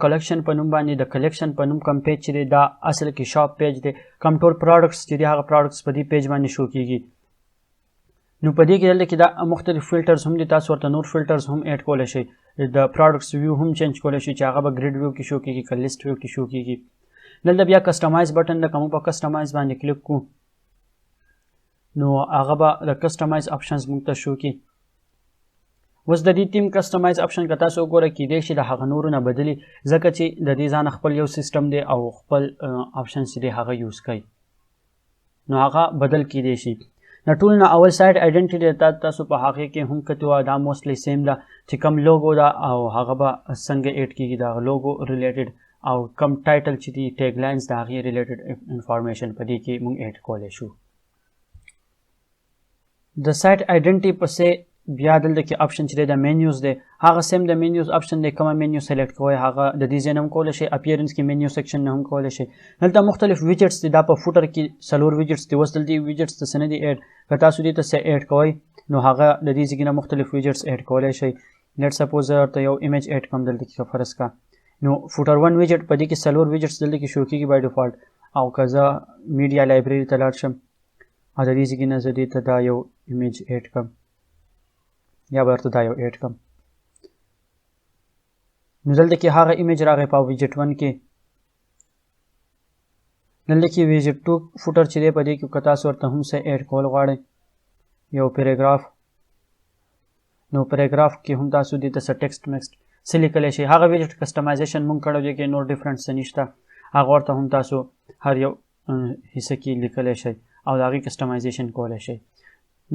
کلیکشن په نوم باندې د کلیکشن په نوم کوم پیج چې دی دا اصل کې شاپ پیج دی کوم ټول پروډکټس چې دی هغه پروډکټس په دې پیج باندې شو کیږي نو په دې کې دلته کې دا مختلف فلټرز هم دي تاسو ورته نور فلټرز هم اډ کولی شئ د پروډکټس ویو هم چینج کولی شئ چې هغه به ګریډ ویو کې شو کیږي که لیست ویو کې شو کیږي دلته بیا کسټمایز بټن ده که موږ په کسټمایز باندې کلیک کړو نو هغه به د کسټمایز آپشنز موږ ته شو کړي اوس د دې تیم کسټمایز آپشن که تاسو وګورئ کیدای شي د هغه نورو نه بدلي ځکه چې د دې ځانه خپل یو سیسټم دی او خپل آپشنز چې دی هغه یوز کوي نو هغه بدل کیدای شي د ټول نه اول سایډ آیډنټیټي تاسو په هغې کې هم کتو دا موسټلی سیم ده چې کم لوګو ده او هغه به څنګه ایډ کیږي د لوګو ریلیټډ او کم ټایټل چې دي ټیګ لاینز د هغې ریلیټډ انفارمیشن په دې کې موږ ایډ کولی شو د سایټ آیډنټي پسې بیا دلته کې آپشن چې دی د مینیوز دی هغه سیم د مینیوز آپشن دی کومه مینیو سلیکټ کوئ هغه د دې ځای نه هم کولی شئ اپیرنس کې مینیو سیکشن نه هم کولی شئ دلته مختلف ویجټس دي دا په فوټر کې 4 ویجټس دي اوس دلته ویجټس ته څه نه دي ایډ که تاسو دې ته څه ایډ کوئ نو هغه د دې ځای نه مختلف ویجټس ایډ کولی شئ لیټ سپوز زه ورته یو ایمیج ایډ کوم دلته کې فرض کا نو فوټر 1 ویجټ په دې کې 4 ویجټس دلته کې شو کېږي بای ډیفالټ او که زه میډیا لایبرري ته لاړ شم او د دې ځای نه زه دې ته دا یو ایمیج ایډ کړم یا به ورته دا یو ایډ کړم نو دلته کې هغه ایمیج راغی په ویجټ 1 کې دلته کې ویجټ 2 فوټر چې دی په دې کې که تاسو ورته هم څه ایډ کول غواړئ یو پیراګراف نو پیراګراف کې هم تاسو دې ته څه ټیکسټ میکسټ څه لیکلی شئ هغه ویجټ کسټمایزیشن مونږ کړی دی کې نور ډفرنټ څه نشته هغه ورته هم تاسو هر یو حصه کې لیکلی شئ او د هغې کسټمایزیشن کولی شئ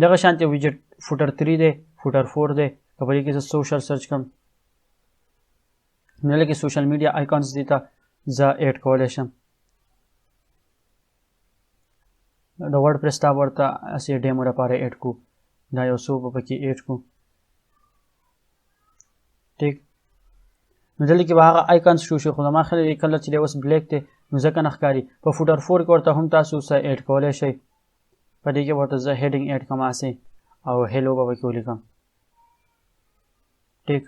دغه شانتې ویجټ فوټر 3 دی فوټر 4 دی که په دې کې زه سوشل سرچ کړم نو لکه سوشل میډیا آیکونز دې ته زه ایډ کولی شم د ورډ پریس ته ورته هسې ډیمو لپاره ایډ کړو دا یو څو به پکې ایډ کړو ټیک نو دلته کې به هغه آیکونز شو خو زما خیال دی کلر چې دی اوس بلیک دی نو ځکه نه ښکاري په فوټر 4 کې ورته هم تاسو څه ایډ کولی شئ په دې کې ورته زه هیډینګ ایډ کړم هسې او هیلو به پکې ولیکم ټیک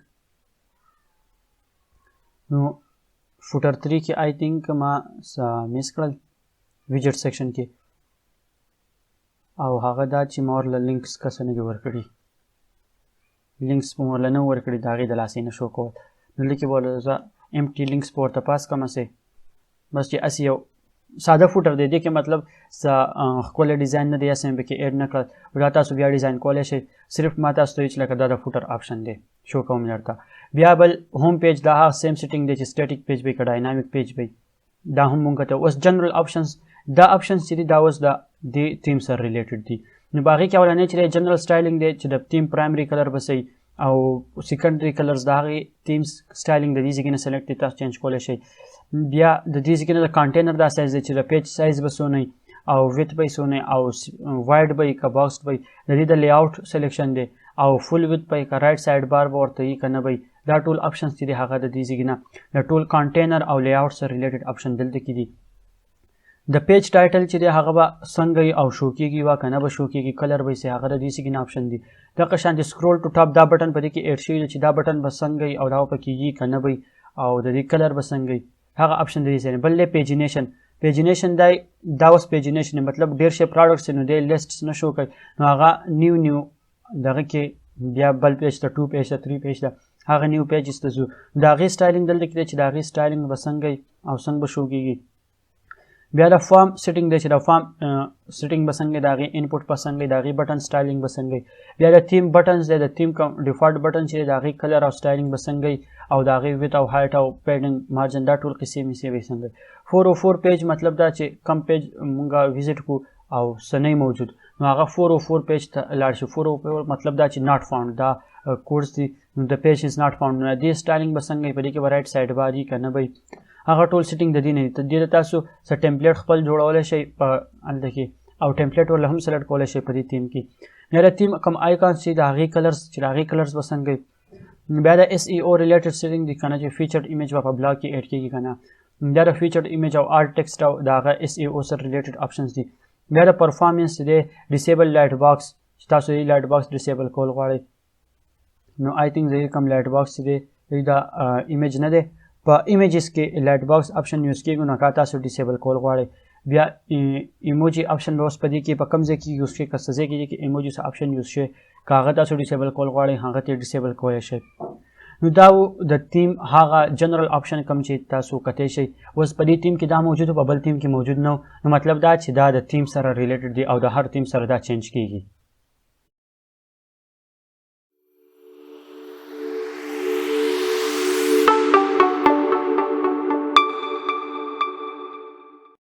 نو فوټر 3 کې آی تھنک ما مس کړل ویجټ سیکشن کې او هغه دا چې ما ورله لینکس کسه نه دي ورکړي لینکس په ورله نه ورکړي د هغې د لاسې نه شو کول دلته کې به ورله زه امټي لینکس په ورته پاس کړم هسې بس چې هسې یو ساده فوټر دی دې کې مطلب ښکلی ډیزاین نه دی هسې مې پکې ایډ نه کړل دا تاسو بیا ډیزاین کولی شئ صرف ما تاسو ته چې لکه دا د فوټر آپشن دی شو کوم درته بیا بل ہوم پیج دا هغه سیم سیټینګ دی چې سټیټیک پیج وي که ډاینامیک پیج وي دا هم مونږ ته اوس جنرل آپشنز دا آپشنز چې دي دا اوس د دې تیم سره ریلیټډ دي نو په هغې کې اولنی چې دی جنرل سټایلینګ دی چې د تیم پرایمري کلر به صحیح او سیکنډري کلرز د هغې تیم سټایلینګ د دې ځای نه سلیکټ دی تاسو چینج کولی شئ بیا د دې ځای نه د کانټینر دا سایز دی چې د پیج سایز به څونه او ویت به یې څونه او وایډ به یې که باکسډ به یې د دې د لیاوټ سلیکشن دی او فل ویت به یې که رایټ سایډ بار به ورته یي که نه به یي دا ټول آپشنز چې دي هغه د دې ځای نه د ټول کانټینر او لیاوټ سره ریلیټډ آپشن دلته کې دي د پیج ټایټل چې دی هغه به څنګه وي او شو کېږي وا که نه به شو کېږي کلر به یې هغه د دې ځای نه آپشن دي دغه شانتې سکرول ټو ټاپ دا بټن په دې کې ایډ شوي دی چې دا بټن به څنګه وي او دا به پکې یي که نه به یي او د دې کلر به څنګه وي هغه آپشن د دې ځای نه بل دی پیجینیشن دا اوس پیجینیشن مطلب ډېر شی پروډکټس نو دی لیسټس نه شو کوي نو هغه نیو دغه کې بیا بل پیج ته 2 پیج ته 3 پیج ته هغه نیو پیجز ته ځو د هغې سټایلینګ دلته کې دی چې د هغې سټایلینګ به څنګه وي او څنګه به شو کېږي بیا د فارم سیټینګ دی چې د فارم سیټینګ به څنګه د هغې انپوټ به څنګه د هغې بټن سټایلینګ به څنګه بیا د تیم بټنز دی د تیم ډیفالټ بټن چې د هغې کلر او سټایلینګ به څنګه او د هغې ویت او هایټ او پیډنګ مارجن دا ټول قصې میسې به څنګه 404 پیج مطلب دا چې کم پیج مونږ ویزټ کړو او څه نه موجود نو هغه 404 پیج ته لاړ شي 404 مطلب دا چې ناٹ فاوند دا کوډز دي نو د پیج از ناٹ فاوند نو دې سټایلینګ به څنګه په دې کې به رایټ سایډ بار یي که نه به یي هغه ټول سیټینګ د دې نه دي دې تاسو څه ټمپلیټ خپل جوړولی شئ په هلته کې او ټمپلیټ ورله هم سلیکټ کولی شئ په دې تیم کې بیا د تیم کوم آیکانس چې د هغې کلرز چې د هغې کلرز به څنګه بیا د اس ای او ریلیټډ سیټینګ دي که نه چې فیچرډ ایمیج به په بلاګ کې ایډ کېږي که نه بیا د فیچرډ ایمیج او آرټ ټیکسټ او د هغه اس ای او سره ریلیټډ آپشنز دي بیا د پرفارمنس چې دی ډیسیبل لایټ باکس چې تاسو یې لایټ باکس ډیسیبل کول غواړئ نو آی تھنک زه کوم لایټ باکس چې دی دا ایمیج نه دی په ایمیجز کې لایټ باکس اپشن یوز کیږي نو که تاسو ډیسیبل کول غواړئ بیا ایموجي اپشن به اوس په دې کې په کوم ځای کې یوز کړئ که څه ځای کې چې ایموجز اپشن یوز شي که هغه تاسو ډیسیبل کول غواړئ هغه ته ډیسیبل کولی شئ. نو دا د ټیم هغه جنرال اپشن کوم چې تاسو کتی شئ. اوس په دې ټیم کې دا موجود په بل ټیم کې موجود نه نو مطلب دا چې دا د ټیم سره ریلیټډ دی او د هر ټیم سره دا چینج کیږي.